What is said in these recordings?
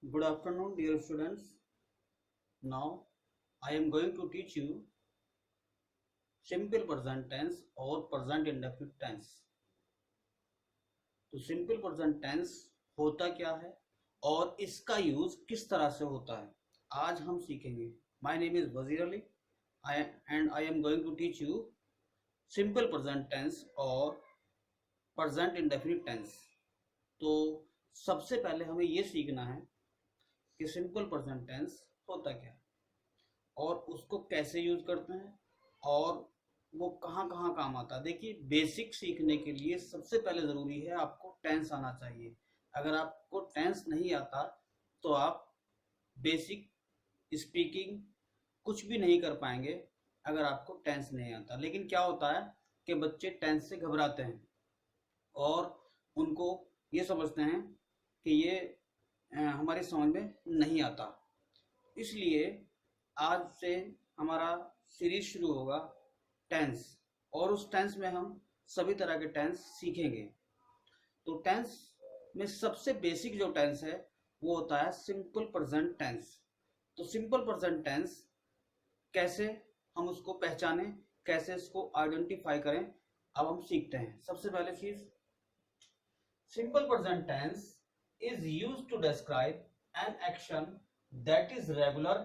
Good afternoon, dear students. Now I am going to teach you simple present tense or present indefinite tense. तो simple present tense होता क्या है और इसका use किस तरह से होता है आज हम सीखेंगे. My name is Wazir Ali and I am going to teach you simple present tense और प्रेजेंट इंडेफिनिट टेंस. तो सबसे पहले हमें ये सीखना है कि सिंपल प्रेजेंट टेंस होता क्या है और उसको कैसे यूज करते हैं और वो कहाँ कहाँ काम आता है. देखिए, बेसिक सीखने के लिए सबसे पहले ज़रूरी है आपको टेंस आना चाहिए. अगर आपको टेंस नहीं आता तो आप बेसिक स्पीकिंग कुछ भी नहीं कर पाएंगे अगर आपको टेंस नहीं आता. लेकिन क्या होता है कि बच्चे टेंस से घबराते हैं और उनको ये समझते हैं कि ये हमारी समझ में नहीं आता. इसलिए आज से हमारा सीरीज शुरू होगा टेंस और उस टेंस में हम सभी तरह के टेंस सीखेंगे. तो टेंस में सबसे बेसिक जो टेंस है वो होता है सिंपल प्रेजेंट टेंस. तो सिंपल प्रेजेंट टेंस कैसे हम उसको पहचानें, कैसे इसको आइडेंटिफाई करें, अब हम सीखते हैं. सबसे पहले चीज, simple present tense is used to describe an action that is regular,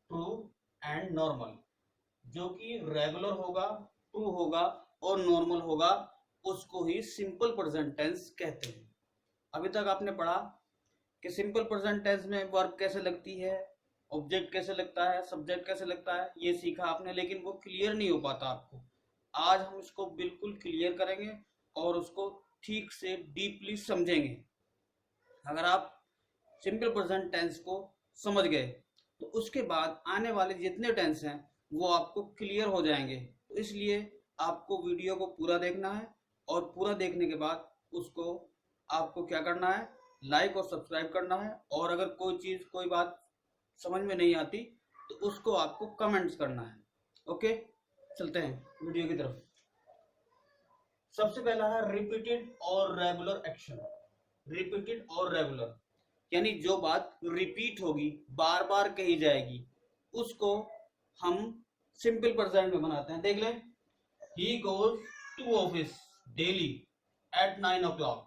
true and normal. जो कि रेगुलर होगा, ट्रू होगा और नॉर्मल होगा, उसको ही सिंपल प्रेजेंट टेंस कहते हैं. अभी तक आपने पढ़ा कि सिंपल प्रेजेंट टेंस में वर्ब कैसे लगती है, ऑब्जेक्ट कैसे लगता है, सब्जेक्ट कैसे लगता है, ये सीखा आपने, लेकिन वो क्लियर नहीं हो पाता आपको. आज हम इसको बिल्कुल क्लियर करेंगे और उसको ठीक से डीपली समझेंगे. अगर आप सिंपल प्रेजेंट टेंस को समझ गए तो उसके बाद आने वाले जितने टेंस हैं वो आपको क्लियर हो जाएंगे. तो इसलिए आपको वीडियो को पूरा देखना है और पूरा देखने के बाद उसको आपको क्या करना है, लाइक और सब्सक्राइब करना है. और अगर कोई चीज़, कोई बात समझ में नहीं आती तो उसको आपको कमेंट्स करना है. ओके, चलते हैं वीडियो की तरफ. सबसे पहला है रिपीटेड और रेगुलर एक्शन. रिपीटेड और रेगुलर यानी जो बात रिपीट होगी, बार बार कही जाएगी, उसको हम सिंपल प्रेजेंट में बनाते हैं. देख लें, he goes to office daily at 9 o'clock.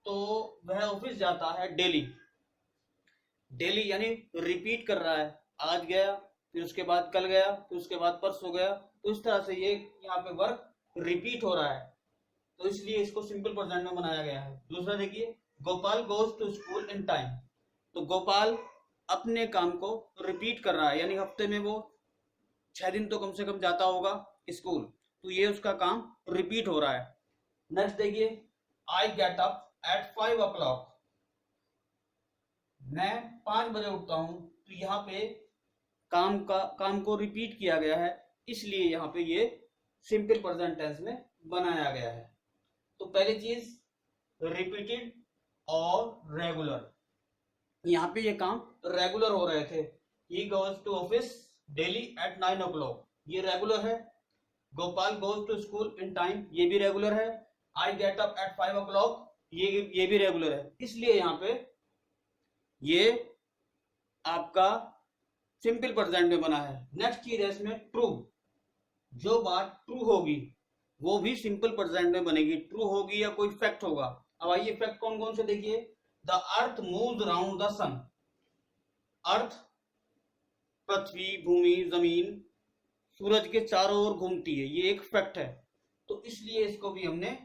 तो वह ऑफिस जाता है डेली. डेली यानी रिपीट कर रहा है, आज गया, फिर उसके बाद कल गया, फिर उसके बाद परसों गया. तो इस तरह से ये यहाँ पे वर्क रिपीट हो रहा है, तो इसलिए इसको सिंपल प्रेजेंट में बनाया गया है. दूसरा देखिए, Gopal goes to school in time. तो गोपाल अपने काम को रिपीट कर रहा है, यानी हफ्ते में वो 6 दिन तो कम से कम जाता होगा स्कूल, तो ये उसका काम रिपीट हो रहा है. नेक्स्ट देखिए, I get up at 5 o'clock. मैं 5 बजे उठता हूं. तो यहाँ पे काम को रिपीट किया गया है, इसलिए यहाँ पे ये सिंपल प्रेजेंट टेंस में बनाया गया है. तो पहली चीज रिपीटेड और रेगुलर. यहाँ पे ये काम रेगुलर हो रहे थे. He goes to office daily at 9 o'clock, ये रेगुलर है. Gopal goes to school in time, ये भी रेगुलर है. I get up at 5 o'clock, ये भी रेगुलर है. इसलिए यहाँ पे ये आपका सिंपल प्रेजेंट में बना है. नेक्स्ट चीज है इसमें ट्रू. जो बात ट्रू होगी वो भी सिंपल प्रेजेंट में बनेगी. ट्रू होगी या कोई फैक्ट होगा. अब आइए फैक्ट कौन कौन से देखिए. The earth moves around the sun. Earth, पृथ्वी, भूमि, जमीन सूरज के चारों ओर घूमती है, ये एक फैक्ट है. तो इसलिए इसको भी हमने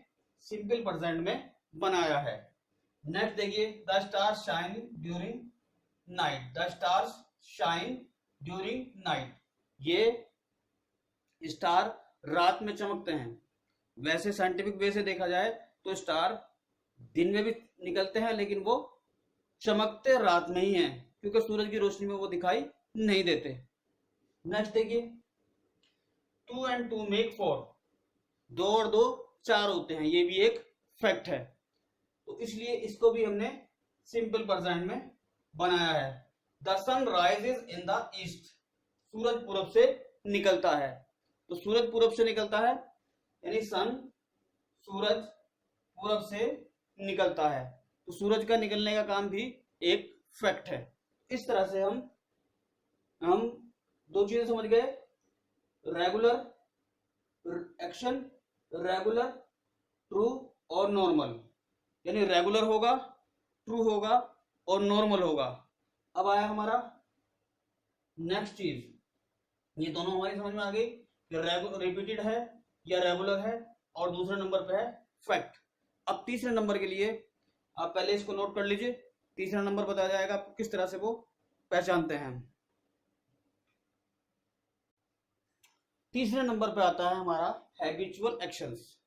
सिंपल प्रेजेंट में बनाया है. नेक्स्ट देखिए, the stars shine during night. The stars shine during night, ये स्टार रात में चमकते हैं. वैसे साइंटिफिक वे से देखा जाए तो स्टार दिन में भी निकलते हैं, लेकिन वो चमकते रात में ही हैं, क्योंकि सूरज की रोशनी में वो दिखाई नहीं देते. नेक्स्ट देखिए, 2 and 2 make 4. 2 और 2 4 होते हैं, ये भी एक फैक्ट है. तो इसलिए इसको भी हमने सिंपल प्रेजेंट में बनाया है. The sun rises in the east. सूरज पूरब से निकलता है. तो सूरज पूरब से निकलता है यानी सूरज पूरब से निकलता है. तो सूरज का निकलने का काम भी एक फैक्ट है. इस तरह से हम दो चीजें समझ गए, रेगुलर एक्शन, रेगुलर ट्रू और नॉर्मल, यानी रेगुलर होगा, ट्रू होगा और नॉर्मल होगा। अब आया हमारा नेक्स्ट चीज, ये दोनों हमारी समझ में आ गई कि रिपीटेड है या रेगुलर है, और दूसरे नंबर पे है फैक्ट। अब तीसरे नंबर के लिए आप पहले इसको नोट कर लीजिए, तीसरा नंबर बताया जाएगा आपको किस तरह से वो पहचानते हैं। तीसरे नंबर पे आता है हमारा हैबिचुअल एक्शंस।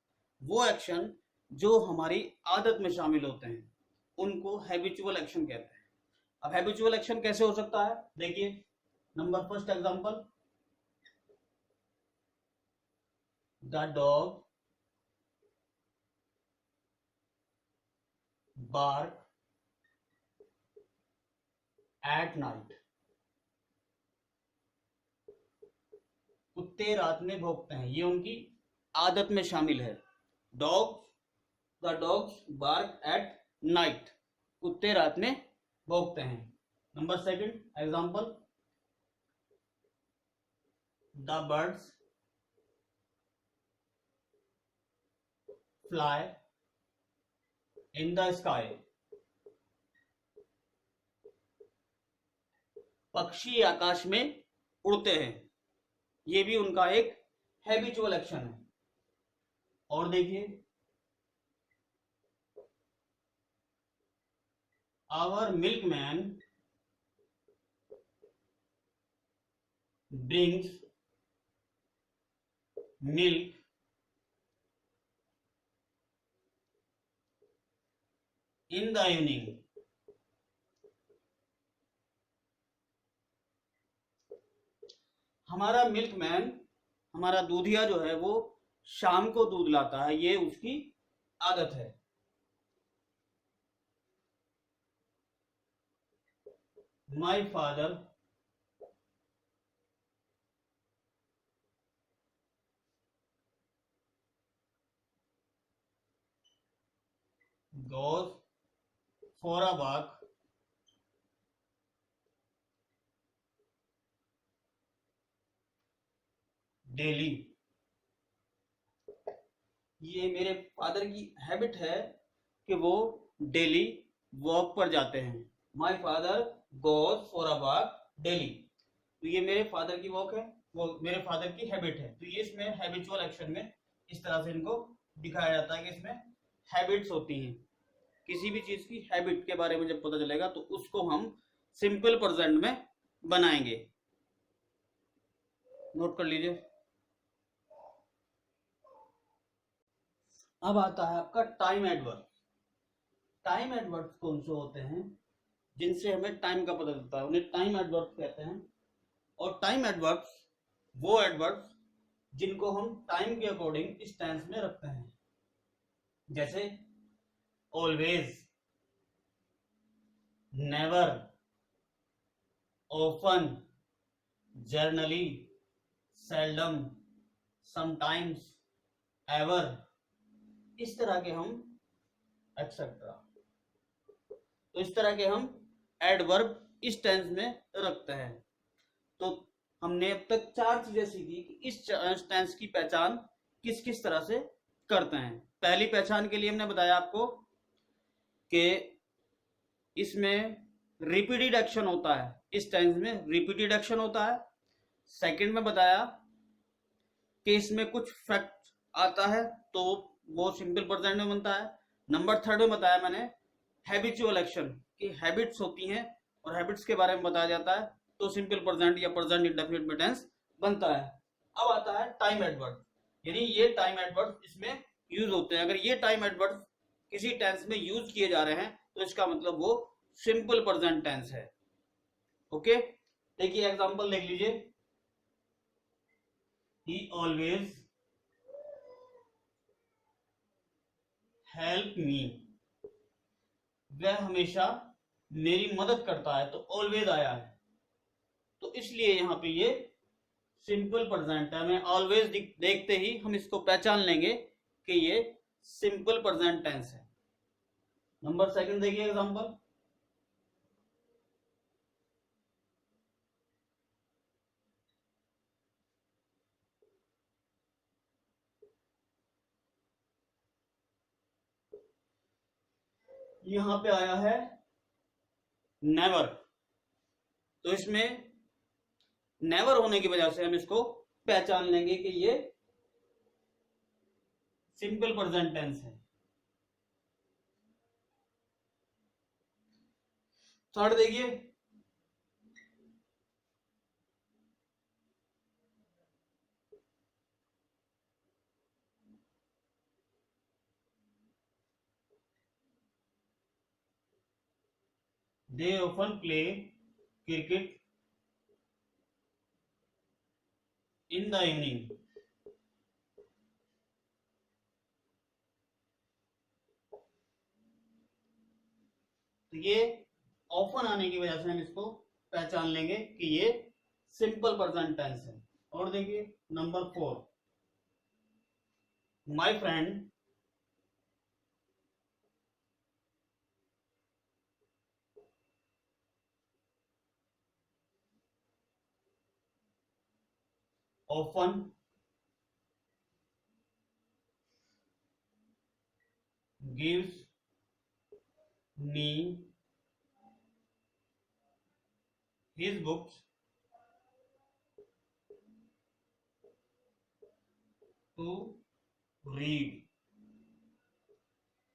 वो एक्शन जो हमारी आदत में शामिल होते हैं उनको हैबिचुअल एक्शन कहते हैं। अब हैबिचुअल एक्शन कैसे हो सकता है, देखिए number first example, the dog bark at night. कुत्ते रात में भौंकते हैं, ये उनकी आदत में शामिल है। The dogs bark at night, कुत्ते रात में भौंकते हैं। Number second example, the birds fly in the sky, पक्षी आकाश में उड़ते हैं, ये भी उनका एक हैबिचुअल एक्शन है। और देखिए, our milkman brings milk in the evening. हमारा मिल्कमैन, हमारा दूधिया जो है वो शाम को दूध लाता है, ये उसकी आदत है। My father goes for a walk daily. ये मेरे फादर की हैबिट है कि वो डेली वॉक पर जाते हैं। My father goes for a walk daily, तो ये मेरे फादर की वॉक है, वो मेरे फादर की हैबिट है। तो ये इसमें हैबिचुअल एक्शन में इस तरह से इनको दिखाया जाता है कि इसमें हैबिट्स होती हैं। किसी भी चीज की हैबिट के बारे में जब पता चलेगा तो उसको हम सिंपल प्रेजेंट में बनाएंगे। नोट कर लीजिए। अब आता है आपका टाइम एडवर्ब। टाइम एडवर्ब्स कौन से होते हैं जिनसे हमें टाइम का पता चलता है, उन्हें टाइम एडवर्ब्स कहते हैं। और टाइम एडवर्ब्स वो एडवर्ब्स जिनको हम टाइम के अकॉर्डिंग इस टेंस में रखते हैं, जैसे always, never, often, generally, seldom, sometimes, ever, इस तरह के हम एक्सेट्रा। तो इस तरह के हम एडवर्ब इस टेंस में रखते हैं। तो हमने अब तक चार चीजें सीखी कि इस टेंस की पहचान किस किस तरह से करते हैं। पहली पहचान के लिए हमने बताया आपको कि इसमें रिपीटेड एक्शन होता है, इस टेंस में रिपीटेड एक्शन होता है। सेकंड में बताया कि इसमें कुछ फैक्ट आता है तो वो सिंपल प्रेजेंट में बनता है। नंबर थर्ड में बताया मैंने हैबिचुअल एक्शन की हैबिट्स होती हैं और हैबिट्स के बारे में बताया जाता है, तो सिंपल प्रेजेंट या प्रेजेंट इंडेफिनिट में टेंस बनता है। अब आता है टाइम एडवर्ब, यानी ये टाइम एडवर्ब इसमें यूज होते हैं। अगर ये टाइम एडवर्ब किसी टेंस में यूज किए जा रहे हैं तो इसका मतलब वो सिंपल प्रेजेंट टेंस है। ओके, देखिए एग्जांपल देख लीजिए, ही ऑलवेज हेल्प मी, वह हमेशा मेरी मदद करता है, तो ऑलवेज आया है, तो इसलिए यहां पे ये सिंपल प्रेजेंट है। हमें ऑलवेज देखते ही हम इसको पहचान लेंगे कि ये सिंपल प्रेजेंट टेंस है। नंबर सेकंड देखिए एग्जांपल, यहां पे आया है नेवर, तो इसमें नेवर होने की वजह से हम इसको पहचान लेंगे कि ये सिंपल प्रेजेंट टेंस है। थर्ड देखिए, they often play cricket in the evening। तो ये ऑफन आने की वजह से हम इसको पहचान लेंगे कि ये सिंपल प्रेजेंट टेंस है। और देखिए number 4, my friend often gives me his books to read.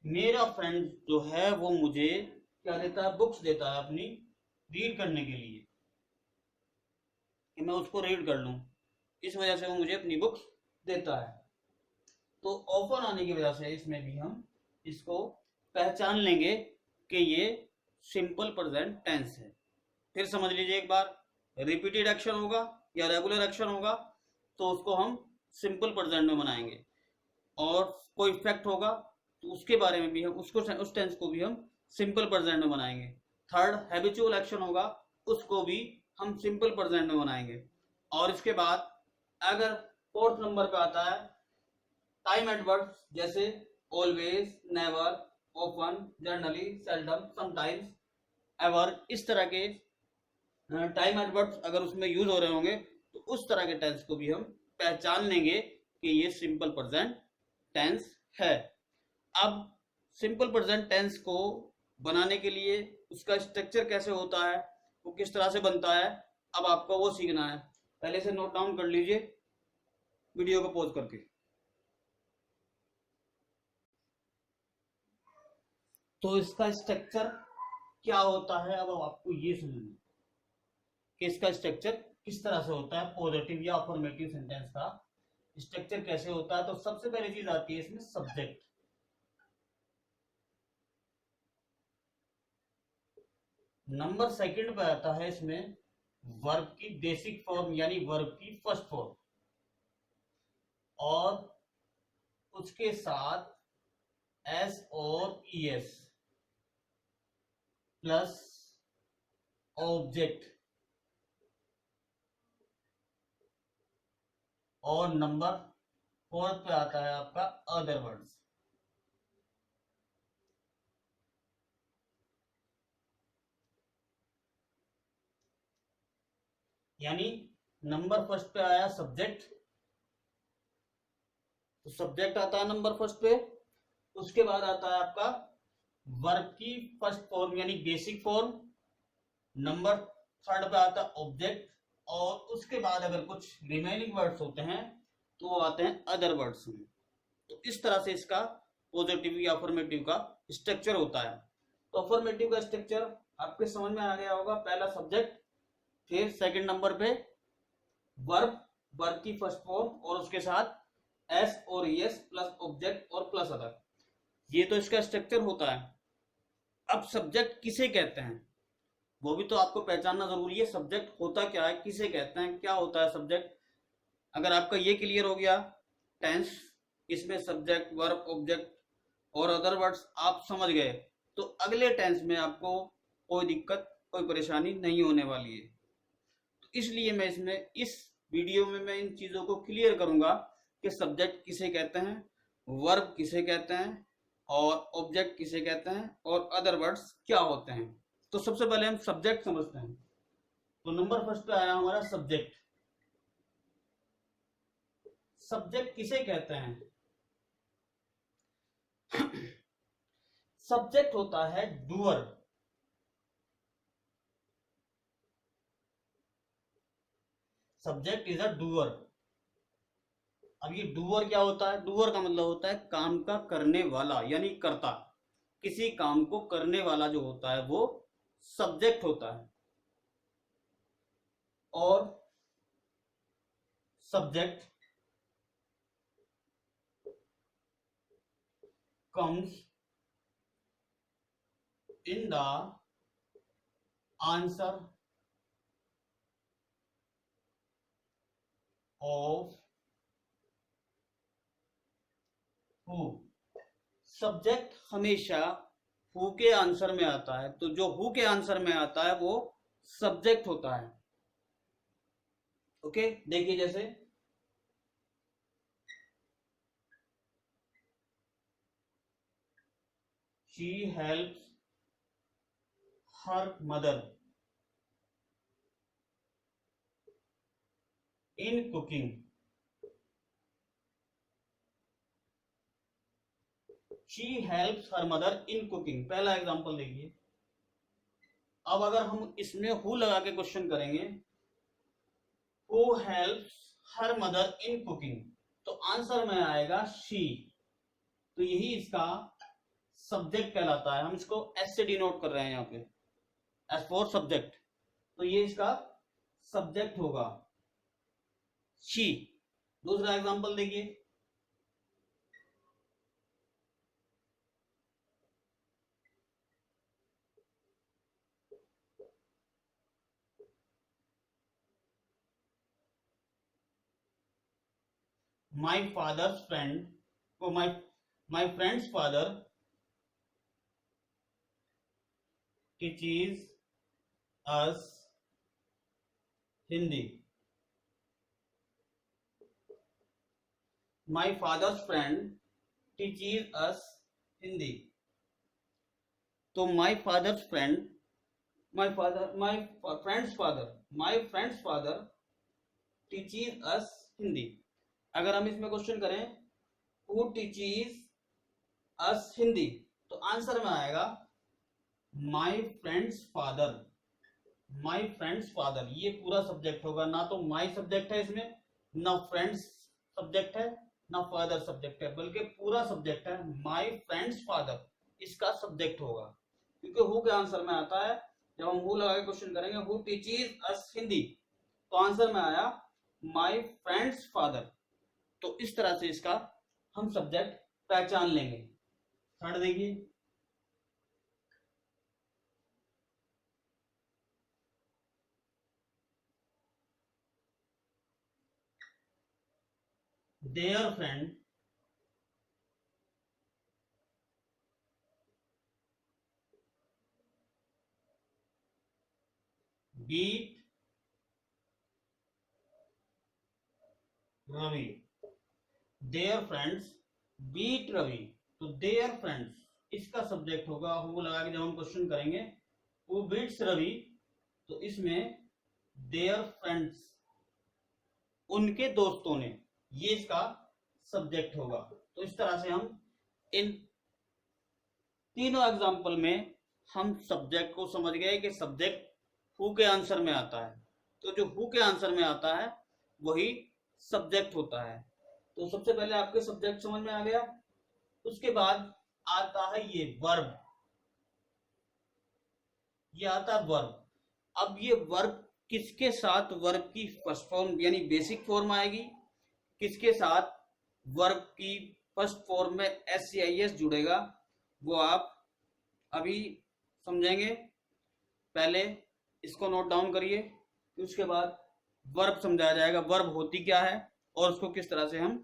मेरा फ्रेंड जो है वो मुझे क्या देता है, बुक्स देता है अपनी रीड करने के लिए, कि मैं उसको रीड कर लूं, इस वजह से वो मुझे अपनी बुक्स देता है। तो ऑफर आने की वजह से इसमें भी हम इसको पहचान लेंगे कि ये सिंपल प्रेजेंट टेंस है। फिर समझ लीजिए एक बार, रिपीटेड एक्शन होगा या रेगुलर एक्शन होगा तो उसको हम सिंपल प्रेजेंट में बनाएंगे, और कोई फैक्ट होगा तो उसके बारे में भी हम उसको, उस टेंस को भी हम सिंपल प्रेजेंट में बनाएंगे। थर्ड, हैबिचुअल एक्शन होगा, उसको भी हम सिंपल प्रेजेंट में बनाएंगे। और इसके बाद अगर फोर्थ नंबर पे आता है टाइम एडवर्ब्स, जैसे always, never, often, generally, seldom, sometimes, ever, इस तरह के टाइम एडवर्ब्स अगर उसमें यूज हो रहे होंगे तो उस तरह के टेंस को भी हम पहचान लेंगे कि ये सिंपल प्रेजेंट टेंस है। अब सिंपल प्रेजेंट टेंस को बनाने के लिए उसका स्ट्रक्चर कैसे होता है, वो किस तरह से बनता है, अब आपको वो सीखना है। पहले से नोट डाउन कर लीजिए वीडियो को पॉज करके। तो इसका स्ट्रक्चर क्या होता है, अब आपको ये समझना कि इसका स्ट्रक्चर किस तरह से होता है, पॉजिटिव या अफर्मेटिव सेंटेंस का स्ट्रक्चर कैसे होता है। तो सबसे पहली चीज आती है इसमें सब्जेक्ट। नंबर सेकंड पे आता है इसमें वर्ब की बेसिक फॉर्म यानी वर्ब की फर्स्ट फॉर्म, और उसके साथ एस और ईएस प्लस ऑब्जेक्ट, और नंबर फोर्थ पे आता है आपका अदर वर्ड्स। यानी नंबर फर्स्ट पे आया सब्जेक्ट, तो सब्जेक्ट आता है नंबर फर्स्ट पे। उसके बाद आता है आपका वर्ब की फर्स्ट फॉर्म यानी बेसिक फॉर्म, नंबर थर्ड पे आता है ऑब्जेक्ट, और उसके बाद अगर कुछ रिमेनिंग वर्ड्स होते हैं तो वो आते हैं अदर वर्ड्स में। तो इस तरह से इसका पॉजिटिव या अफर्मेटिव का स्ट्रक्चर होता है। तो अफर्मेटिव का स्ट्रक्चर आपके समझ में आ गया होगा, पहला सब्जेक्ट, फिर सेकंड नंबर पे वर्ब, वर्ब की फर्स्ट फॉर्म और उसके साथ एस और एस प्लस ऑब्जेक्ट और प्लस अदर, ये तो इसका स्ट्रक्चर होता है। अब सब्जेक्ट किसे कहते हैं वो भी तो आपको पहचानना जरूरी है, सब्जेक्ट होता क्या है, किसे कहते हैं, क्या होता है सब्जेक्ट। अगर आपका ये क्लियर हो गया टेंस, इसमें सब्जेक्ट, वर्ब, ऑब्जेक्ट और अदर वर्ड्स आप समझ गए, तो अगले टेंस में आपको कोई दिक्कत, कोई परेशानी नहीं होने वाली है। तो इसलिए मैं इसमें, इस वीडियो में मैं इन चीजों को क्लियर करूंगा कि सब्जेक्ट किसे कहते हैं, वर्ब किसे कहते हैं, और ऑब्जेक्ट किसे कहते हैं, और अदर वर्ड्स क्या होते हैं। तो सबसे पहले हम सब्जेक्ट समझते हैं। तो नंबर फर्स्ट पे आया हमारा सब्जेक्ट। सब्जेक्ट किसे कहते हैं? सब्जेक्ट होता है doer. Subject is a doer. अब ये डूअर क्या होता है? डूअर का मतलब होता है काम का करने वाला, यानी कर्ता। किसी काम को करने वाला जो होता है वो सब्जेक्ट होता है। और subject comes in the answer of who। Subject हमेशा हु के आंसर में आता है, तो जो हु के आंसर में आता है वो सब्जेक्ट होता है। ओके, देखिए जैसे she helps her mother in cooking. She helps her mother in cooking, पहला एग्जांपल देखिए। अब अगर हम इसमें हु लगा के क्वेश्चन करेंगे, who helps her mother in cooking, तो आंसर में आएगा शी। तो यही इसका सब्जेक्ट कहलाता है। हम इसको एस से डिनोट कर रहे हैं यहाँ पे, एस फॉर सब्जेक्ट। तो ये इसका सब्जेक्ट होगा शी। दूसरा एग्जांपल देखिए, माई फादर्स फ्रेंड को my friend's father teaches us Hindi. My father's friend teaches us Hindi. तो my father's friend, my friend's father teaches us Hindi. अगर हम इसमें क्वेश्चन करें हु टीचेस अस हिंदी, तो आंसर में आएगा माई फ्रेंड्स फादर। माई फ्रेंड्स फादर ये पूरा सब्जेक्ट होगा, ना तो माई सब्जेक्ट है इसमें, ना फ्रेंड्स सब्जेक्ट है, ना फादर सब्जेक्ट है, बल्कि पूरा सब्जेक्ट है। माई फ्रेंड्स फादर इसका सब्जेक्ट होगा, क्योंकि हु के आंसर में आता है। जब हम हु लगा के क्वेश्चन करेंगे हु टीचेस अस हिंदी, तो आंसर में आया माई फ्रेंड्स फादर। तो इस तरह से इसका हम सब्जेक्ट पहचान लेंगे। थर्ड देखिए, their friend beat Ravi. Their friends beat Ravi, तो देयर फ्रेंड्स इसका सब्जेक्ट होगा। हु लगा के जब हम क्वेश्चन करेंगे हु बीट्स रवि, तो इसमें देयर फ्रेंड्स उनके दोस्तों ने, ये इसका सब्जेक्ट होगा। तो इस तरह से हम इन तीनों एग्जाम्पल में हम सब्जेक्ट को समझ गए कि सब्जेक्ट हु के आंसर में आता है। तो जो हु के आंसर में आता है वही सब्जेक्ट होता है। तो सबसे पहले आपके सब्जेक्ट समझ में आ गया। उसके बाद आता है ये वर्ब। ये आता है वर्ब। अब ये वर्ब किसके साथ वर्ब की फर्स्ट फॉर्म यानी बेसिक फॉर्म आएगी, किसके साथ वर्ब की फर्स्ट फॉर्म में एस या एस जुड़ेगा, वो आप अभी समझेंगे। पहले इसको नोट डाउन करिए, उसके बाद वर्ब समझाया जाएगा। वर्ब होती क्या है और उसको किस तरह से हम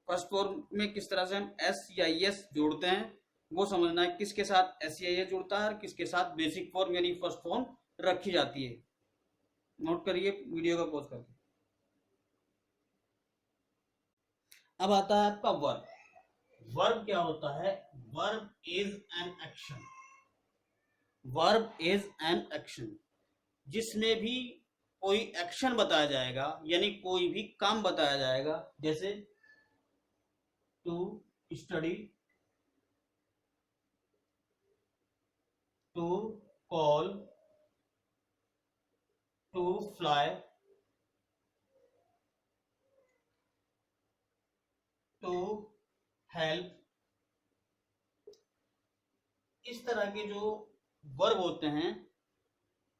फर्स्ट फॉर्म में किस तरह से हम एस या एस जोड़ते हैं, वो समझना है। किसके साथ एस या एस जुड़ता है और किसके साथ बेसिक फॉर्म यानी फर्स्ट फॉर्म रखी जाती है। नोट करिए वीडियो का पॉज करके। अब आता है आपका वर्ब। वर्ब क्या होता है? Verb is an action. Verb is an action, जिसमें भी कोई एक्शन बताया जाएगा यानी कोई भी काम बताया जाएगा, जैसे to study, to call, to fly, to help, इस तरह के जो वर्ब होते हैं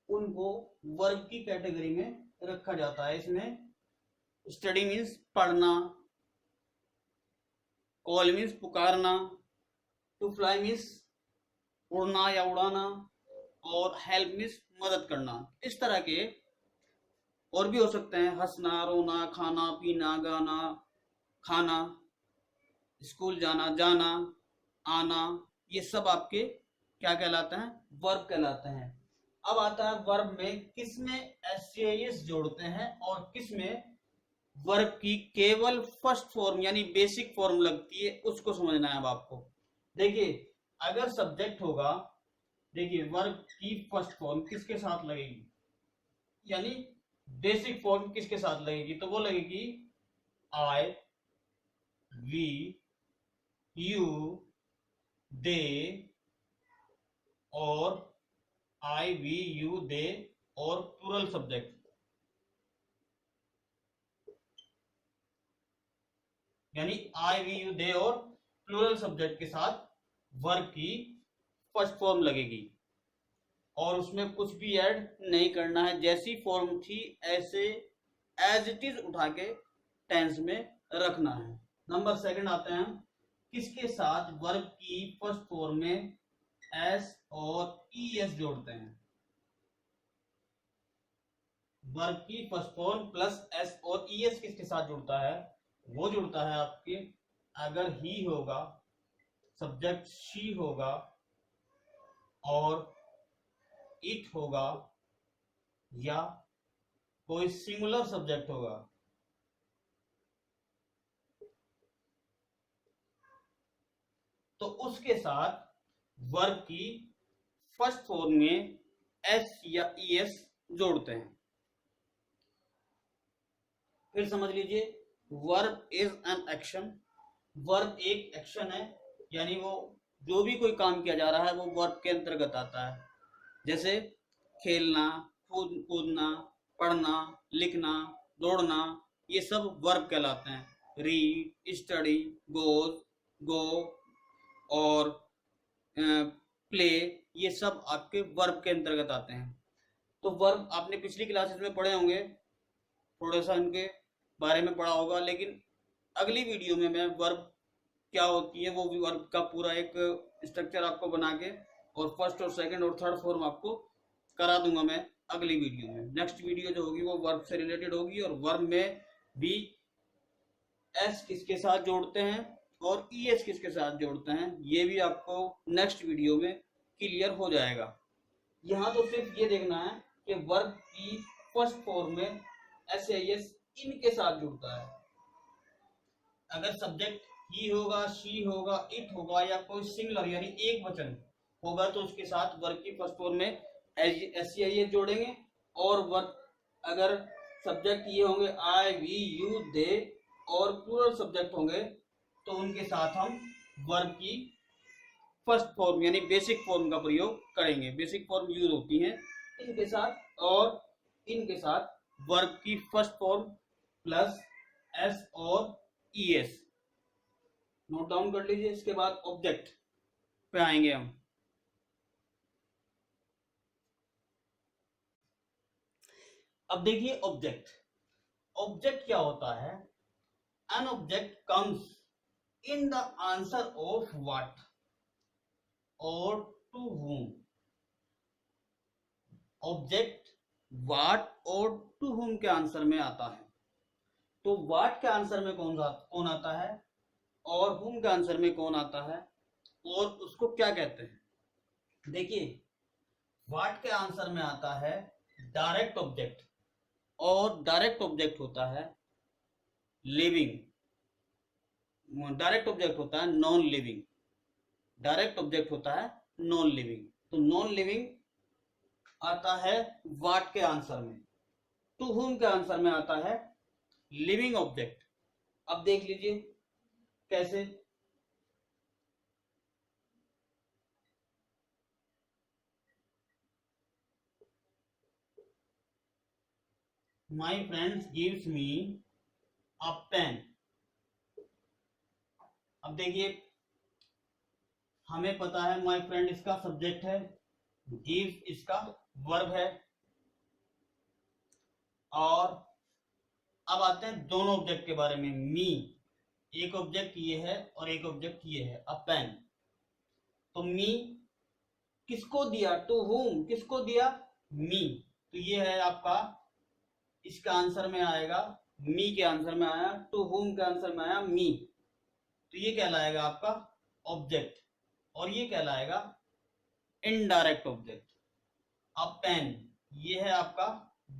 उनको वर्ब की कैटेगरी में रखा जाता है। इसमें स्टडी मीन्स पढ़ना, कॉल मीन्स पुकारना, टू फ्लाई मीन्स उड़ना या उड़ाना, और हेल्प मीन्स मदद करना। इस तरह के और भी हो सकते हैं, हंसना, रोना, खाना, पीना, गाना, खाना, स्कूल जाना, जाना, आना, ये सब आपके क्या कहलाते हैं? वर्ब कहलाते हैं। अब आता है वर्ब में किसमें एस जोड़ते हैं और किसमें वर्ब की केवल फर्स्ट फॉर्म यानी बेसिक फॉर्म लगती है, उसको समझना है अब आपको। देखिए अगर सब्जेक्ट होगा, देखिए वर्ब की फर्स्ट फॉर्म किसके साथ लगेगी, यानी बेसिक फॉर्म किसके साथ लगेगी, तो वो लगेगी आई, वी, यू, दे, और आई, वी, यू, दे और प्लूरल सब्जेक्ट। यानी आई, वी, यू, दे और प्लूरल सब्जेक्ट के साथ वर्ब की फर्स्ट फॉर्म लगेगी और उसमें कुछ भी ऐड नहीं करना है। जैसी फॉर्म थी ऐसे एज इट इज उठा के टेंस में रखना है। नंबर सेकंड आते हैं, किसके साथ वर्ब की फर्स्ट फॉर्म में एस और ईएस जोड़ते हैं। वर्ब की फर्स्ट फॉर्म प्लस एस और ईएस किसके साथ जुड़ता है? वो जुड़ता है आपके, अगर ही होगा, सब्जेक्ट शी होगा और इट होगा या कोई सिंगुलर सब्जेक्ट होगा, तो उसके साथ वर्ब की फर्स्ट फॉर्म में एस या ईएस जोड़ते हैं। फिर समझ लीजिए, verb is an action. Verb एक एक्शन है, यानी वो जो भी कोई काम किया जा रहा है वो वर्ब के अंतर्गत आता है। जैसे खेलना, कूदना, पढ़ना, लिखना, दौड़ना, ये सब वर्ब कहलाते हैं। रीड, स्टडी, गोज, गो और प्ले, ये सब आपके वर्ब के अंतर्गत आते हैं। तो वर्ब आपने पिछली क्लासेस में पढ़े होंगे, थोड़ा सा इनके बारे में पढ़ा होगा, लेकिन अगली वीडियो में मैं वर्ब क्या होती है वो भी वर्ब का पूरा एक स्ट्रक्चर आपको बना के और फर्स्ट और सेकंड और थर्ड फॉर्म आपको करा दूंगा मैं अगली वीडियो में। नेक्स्ट वीडियो जो होगी वो वर्ब से रिलेटेड होगी और वर्ब में भी एस किसके साथ जोड़ते हैं और ईएस किसके साथ जोड़ते हैं, ये भी आपको नेक्स्ट वीडियो में क्लियर हो जाएगा। यहाँ तो सिर्फ ये देखना है कि वर्ब की फर्स्ट फॉर्म में एस या एस इनके साथ जुड़ता है। अगर सब्जेक्ट ही होगा, शी होगा, इट होगा या कोई सिंगुलर यानी एक वचन होगा तो उसके साथ वर्ब की फर्स्ट फॉर्म में एस या एस जोड़ेंगे। और वर्ब अगर सब्जेक्ट ये होंगे आई, वी, यू, दे और प्लूरल सब्जेक्ट होंगे तो उनके साथ हम वर्ब की फर्स्ट फॉर्म यानी बेसिक फॉर्म का प्रयोग करेंगे। बेसिक फॉर्म यूज होती हैं इनके साथ, और इनके साथ वर्ब की फर्स्ट फॉर्म प्लस एस और ईएस नोट डाउन कर लीजिए। इसके बाद ऑब्जेक्ट पे आएंगे हम। अब देखिए ऑब्जेक्ट, ऑब्जेक्ट क्या होता है? An object comes in the answer of what और टू whom। ऑब्जेक्ट व्हाट और टू whom के आंसर में आता है। तो व्हाट के आंसर में कौन आता है और whom के आंसर में कौन आता है और उसको क्या कहते हैं? देखिए व्हाट के आंसर में आता है डायरेक्ट ऑब्जेक्ट, और डायरेक्ट ऑब्जेक्ट होता है लिविंग, डायरेक्ट ऑब्जेक्ट होता है नॉन लिविंग, डायरेक्ट ऑब्जेक्ट होता है नॉन लिविंग। तो नॉन लिविंग आता है व्हाट के आंसर में, टू whom के आंसर में आता है लिविंग ऑब्जेक्ट। अब देख लीजिए कैसे। My friends gives me a pen. अब देखिए हमें पता है माई फ्रेंड इसका सब्जेक्ट है, गिव्स इसका वर्ब है, और अब आते हैं दोनों ऑब्जेक्ट के बारे में। मी, एक ऑब्जेक्ट ये है और एक ऑब्जेक्ट ये है, अ पेन। तो मी किसको दिया, टू हुम किसको दिया, मी। तो ये है आपका, इसका आंसर में आएगा, मी के आंसर में आया, टू हुम के आंसर में आया मी। तो ये कहलाएगा आपका ऑब्जेक्ट, और ये कहलाएगा इनडायरेक्ट ऑब्जेक्ट। अब पेन ये है आपका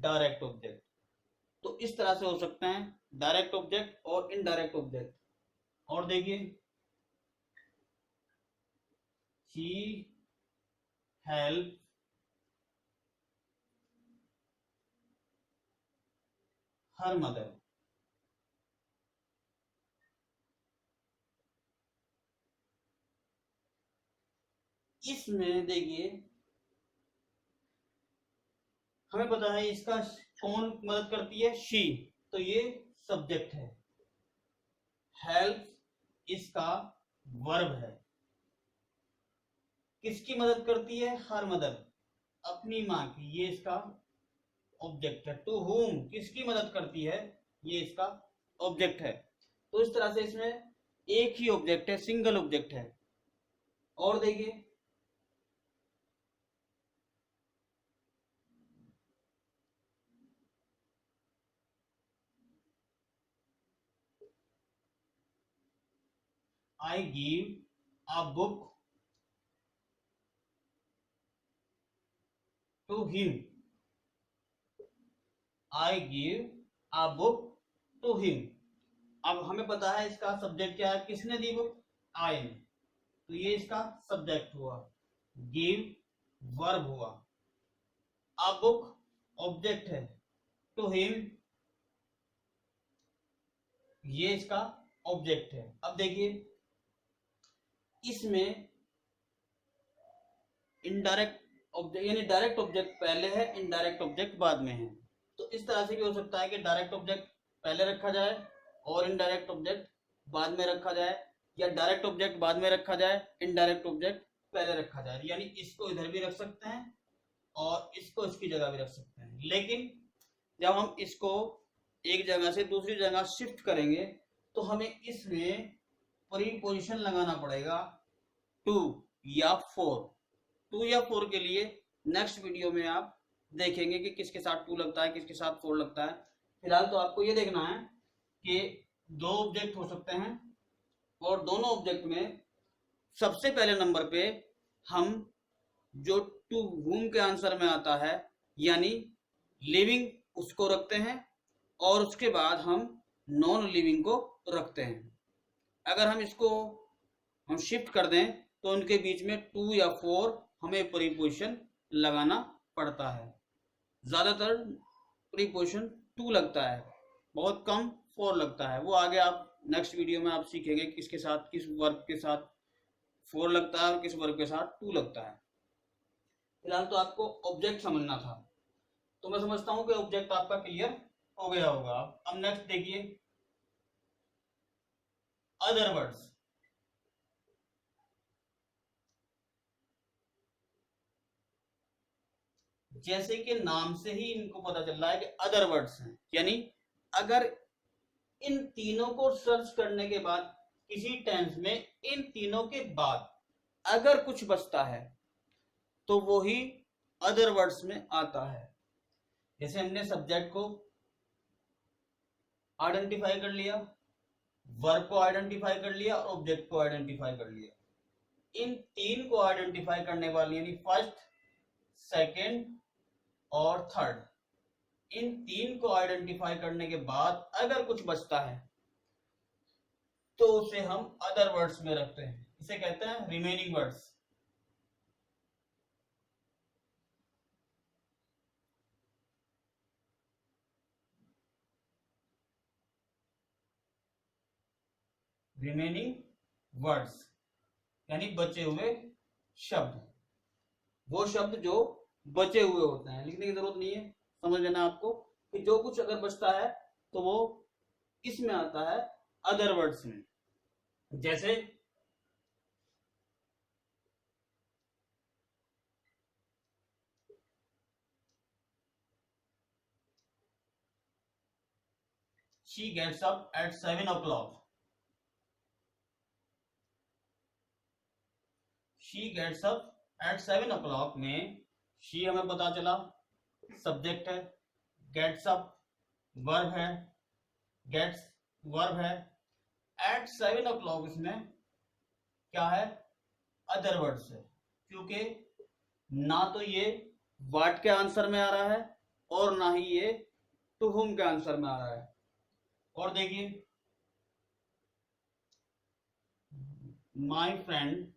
डायरेक्ट ऑब्जेक्ट। तो इस तरह से हो सकते हैं डायरेक्ट ऑब्जेक्ट और इनडायरेक्ट ऑब्जेक्ट। और देखिए शी हेल्प हर मदर। इसमें देखिए हमें पता है इसका कौन मदद करती है, शी, तो ये सब्जेक्ट है। हेल्प इसका वर्ब है। किसकी मदद करती है, हर मदर, अपनी माँ की, ये इसका ऑब्जेक्ट है। टू हुम किसकी मदद करती है, ये इसका ऑब्जेक्ट है। तो इस तरह से इसमें एक ही ऑब्जेक्ट है, सिंगल ऑब्जेक्ट है। और देखिए I give a book to him. I give a book to him. अब हमें पता है इसका सब्जेक्ट क्या है, किसने दी बुक, आई ने। तो ये इसका सब्जेक्ट हुआ, गिव वर्ब हुआ, a book ऑब्जेक्ट है, to him ये इसका ऑब्जेक्ट है। अब देखिए इसमें इनडायरेक्ट ऑब्जेक्ट यानी डायरेक्ट ऑब्जेक्ट पहले है, इनडायरेक्ट ऑब्जेक्ट बाद में है। तो इस तरह से भी हो सकता है कि डायरेक्ट ऑब्जेक्ट पहले रखा जाए और इनडायरेक्ट ऑब्जेक्ट बाद में रखा जाए, या डायरेक्ट ऑब्जेक्ट बाद में रखा जाए, इनडायरेक्ट ऑब्जेक्ट पहले रखा जाए। यानी इसको इधर भी रख सकते हैं और इसको इसकी जगह भी रख सकते हैं। लेकिन जब हम इसको एक जगह से दूसरी जगह शिफ्ट करेंगे तो हमें इसमें प्रीपोजिशन लगाना पड़ेगा, टू या फोर। टू या फोर के लिए नेक्स्ट वीडियो में आप देखेंगे कि किसके साथ टू लगता है, किसके साथ फोर लगता है। फिलहाल तो आपको ये देखना है कि दो ऑब्जेक्ट हो सकते हैं, और दोनों ऑब्जेक्ट में सबसे पहले नंबर पे हम जो टू हुम के आंसर में आता है यानी लिविंग उसको रखते हैं, और उसके बाद हम नॉन लिविंग को रखते हैं। अगर हम इसको शिफ्ट कर दें तो उनके बीच में टू या फोर हमें प्रीपोजिशन लगाना पड़ता है। ज्यादातर प्रीपोजिशन टू लगता है, बहुत कम फोर लगता है। वो आगे आप नेक्स्ट वीडियो में आप सीखेंगे किसके साथ, किस वर्ब के साथ फोर लगता है और किस वर्ब के साथ टू लगता है। फिलहाल तो आपको ऑब्जेक्ट समझना था, तो मैं समझता हूं कि ऑब्जेक्ट आपका क्लियर हो गया होगा। अब नेक्स्ट देखिए अदर वर्ड्स। जैसे कि नाम से ही इनको पता चल रहा है कि अदर वर्ड्स हैं, यानी अगर इन तीनों को सर्च करने के बाद किसी टेंस में इन तीनों के बाद अगर कुछ बचता है तो वो ही अदर वर्ड्स में आता है। जैसे हमने सब्जेक्ट को आइडेंटिफाई कर लिया, वर्ब को आइडेंटिफाई कर लिया और ऑब्जेक्ट को आइडेंटिफाई कर लिया। इन तीन को आइडेंटिफाई करने वाली यानी फर्स्ट, सेकंड और थर्ड, इन तीन को आइडेंटिफाई करने के बाद अगर कुछ बचता है तो उसे हम अदर वर्ड्स में रखते हैं। इसे कहते हैं रिमेनिंग वर्ड्स। रिमेनिंग वर्ड्स यानी बचे हुए शब्द, वो शब्द जो बचे हुए होते हैं। लिखने की जरूरत नहीं है, समझ लेना आपको। कि जो कुछ अगर बचता है तो वो इसमें आता है अदर वर्ड्स में। जैसे she gets up at 7 o'clock, she gets up at 7 o'clock में she हमें पता चला सब्जेक्ट है, गेट्स अप वर्ब है, गेट्स वर्ब है, एट 7 o'clock इसमें क्या है, अदर वर्ड्स है, क्योंकि ना तो ये व्हाट के आंसर में आ रहा है और ना ही ये टू हुम के आंसर में आ रहा है। और देखिए my friend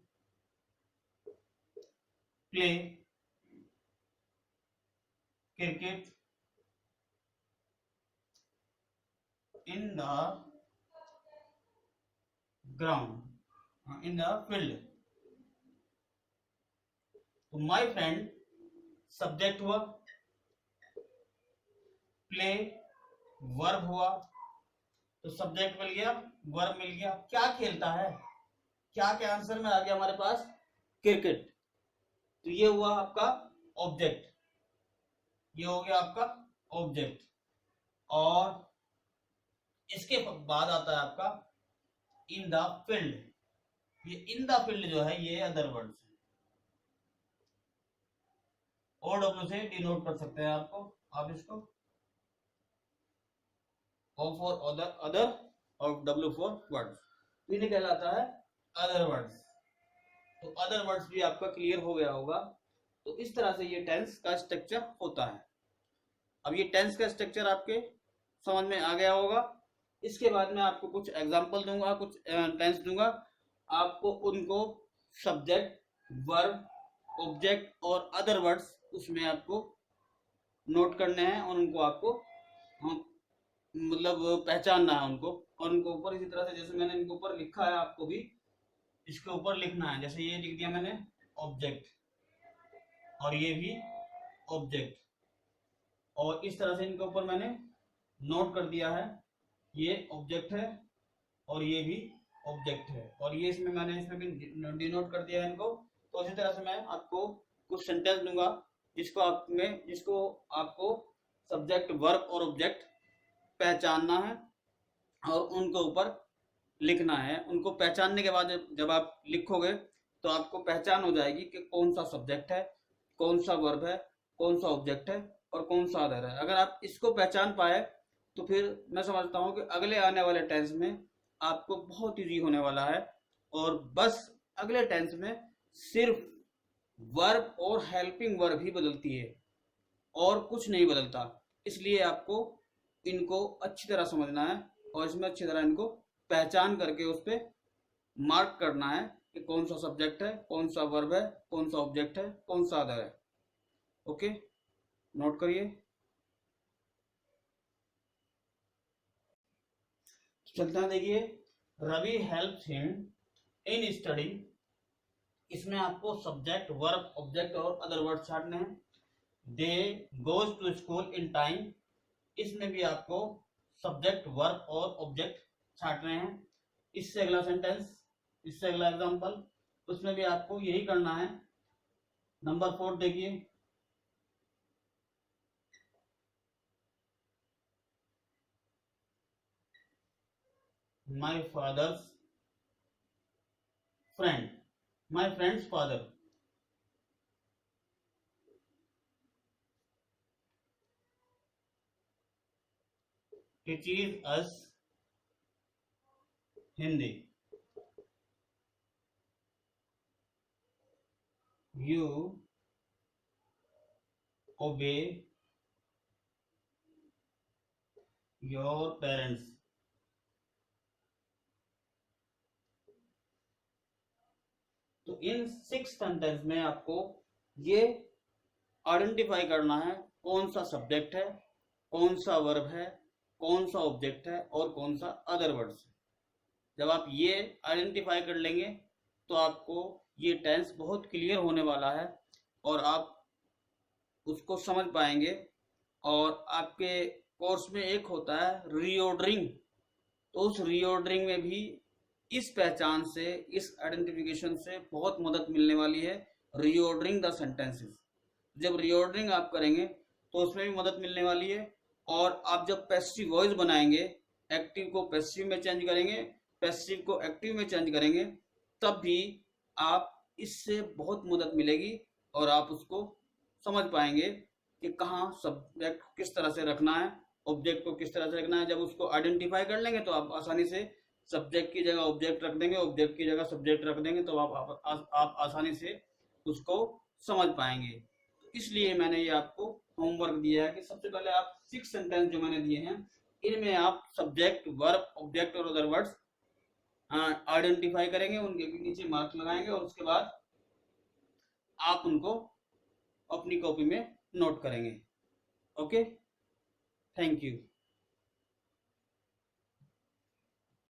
play cricket in the ground, in the field. तो माई फ्रेंड सब्जेक्ट हुआ, प्ले वर्ब हुआ, तो सब्जेक्ट मिल गया, वर्ब मिल गया, क्या खेलता है, क्या के आंसर में आ गया हमारे पास, क्रिकेट। तो ये हुआ आपका ऑब्जेक्ट, ये हो गया आपका ऑब्जेक्ट। और इसके बाद आता है आपका इन द फील्ड। ये इन द फील्ड जो है ये अदर वर्ड्स है, और डब्ल्यू से डिनोट कर सकते हैं आपको, आप इसको O for other और W for words। इन्हें कहलाता है अदर वर्ड्स। तो अदर वर्ड्स भी आपका क्लियर हो गया होगा। तो इस तरह से ये टेंस का स्ट्रक्चर होता है। अब ये टेंस का स्ट्रक्चर आपके समझ में आ गया होगा। इसके बाद में आपको कुछ एग्जांपल दूंगा, कुछ टेंस दूंगा, आपको उनको सब्जेक्ट, वर्ब, ऑब्जेक्ट और अदर वर्ड्स उसमें आपको नोट करने हैं और उनको आपको मतलब पहचानना है उनको, और उनको ऊपर इसी तरह से जैसे मैंने इनको ऊपर लिखा है आपको भी इसके ऊपर लिखना है। जैसे ये लिख दिया मैंने ऑब्जेक्ट और ये भी ऑब्जेक्ट, और इस तरह से इनके ऊपर मैंने नोट कर दिया है ये ऑब्जेक्ट है और ये भी ऑब्जेक्ट है, और ये इसमें मैंने इसमें भी डिनोट कर दिया है इनको। तो इसी तरह से मैं आपको कुछ सेंटेंस दूंगा जिसको आपको सब्जेक्ट, वर्ब और ऑब्जेक्ट पहचानना है और उनके ऊपर लिखना है। उनको पहचानने के बाद जब आप लिखोगे तो आपको पहचान हो जाएगी कि कौन सा सब्जेक्ट है, कौन सा वर्ब है, कौन सा ऑब्जेक्ट है और कौन सा अदर है। अगर आप इसको पहचान पाए तो फिर मैं समझता हूँ कि अगले आने वाले टेंस में आपको बहुत ईजी होने वाला है। और बस अगले टेंस में सिर्फ वर्ब और हेल्पिंग वर्ब ही बदलती है और कुछ नहीं बदलता। इसलिए आपको इनको अच्छी तरह समझना है और इसमें अच्छी तरह इनको पहचान करके उस पर मार्क करना है कि कौन सा सब्जेक्ट है, कौन सा वर्ब है, कौन सा ऑब्जेक्ट है, कौन सा अदर है। ओके, नोट करिए। चलते हैं, देखिए Ravi helps him in study. इसमें आपको सब्जेक्ट, वर्ब, ऑब्जेक्ट और अदर वर्ड छाटने हैं। They goes to school in time. इसमें भी आपको सब्जेक्ट, वर्ब और ऑब्जेक्ट छाट रहे हैं। इससे अगला सेंटेंस, इससे अगला एग्जांपल, उसमें भी आपको यही करना है। नंबर 4 देखिए, माई father's friend, my friend's father. Teaches us Hindi. You obey your parents। तो इन 6 सेंटेंस में आपको ये आइडेंटिफाई करना है कौन सा सब्जेक्ट है, कौन सा वर्ब है, कौन सा ऑब्जेक्ट है और कौन सा अदर वर्ड्स है। जब आप ये आइडेंटिफाई कर लेंगे तो आपको ये टेंस बहुत क्लियर होने वाला है और आप उसको समझ पाएंगे और आपके कोर्स में एक होता है रीऑर्डरिंग, तो उस रीऑर्डरिंग में भी इस पहचान से, इस आइडेंटिफिकेशन से बहुत मदद मिलने वाली है। रीऑर्डरिंग द सेंटेंसेस, जब रीऑर्डरिंग आप करेंगे तो उसमें भी मदद मिलने वाली है। और आप जब पैसिव वॉइस बनाएंगे, एक्टिव को पैसिव में चेंज करेंगे, पैसिव को एक्टिव में चेंज करेंगे, तब भी आप इससे बहुत मदद मिलेगी और आप उसको समझ पाएंगे कि कहाँ सब्जेक्ट किस तरह से रखना है, ऑब्जेक्ट को किस तरह से रखना है। जब उसको आइडेंटिफाई कर लेंगे तो आप आसानी से सब्जेक्ट की जगह ऑब्जेक्ट रख देंगे, ऑब्जेक्ट की जगह सब्जेक्ट रख देंगे, तो आप आसानी से उसको समझ पाएंगे। तो इसलिए मैंने ये आपको होमवर्क दिया है कि सबसे पहले आप 6 सेंटेंस जो मैंने दिए हैं, इनमें आप सब्जेक्ट, वर्ब, ऑब्जेक्ट और अदर वर्ड्स आइडेंटिफाई करेंगे, उनके नीचे मार्क लगाएंगे और उसके बाद आप उनको अपनी कॉपी में नोट करेंगे। Okay, thank you.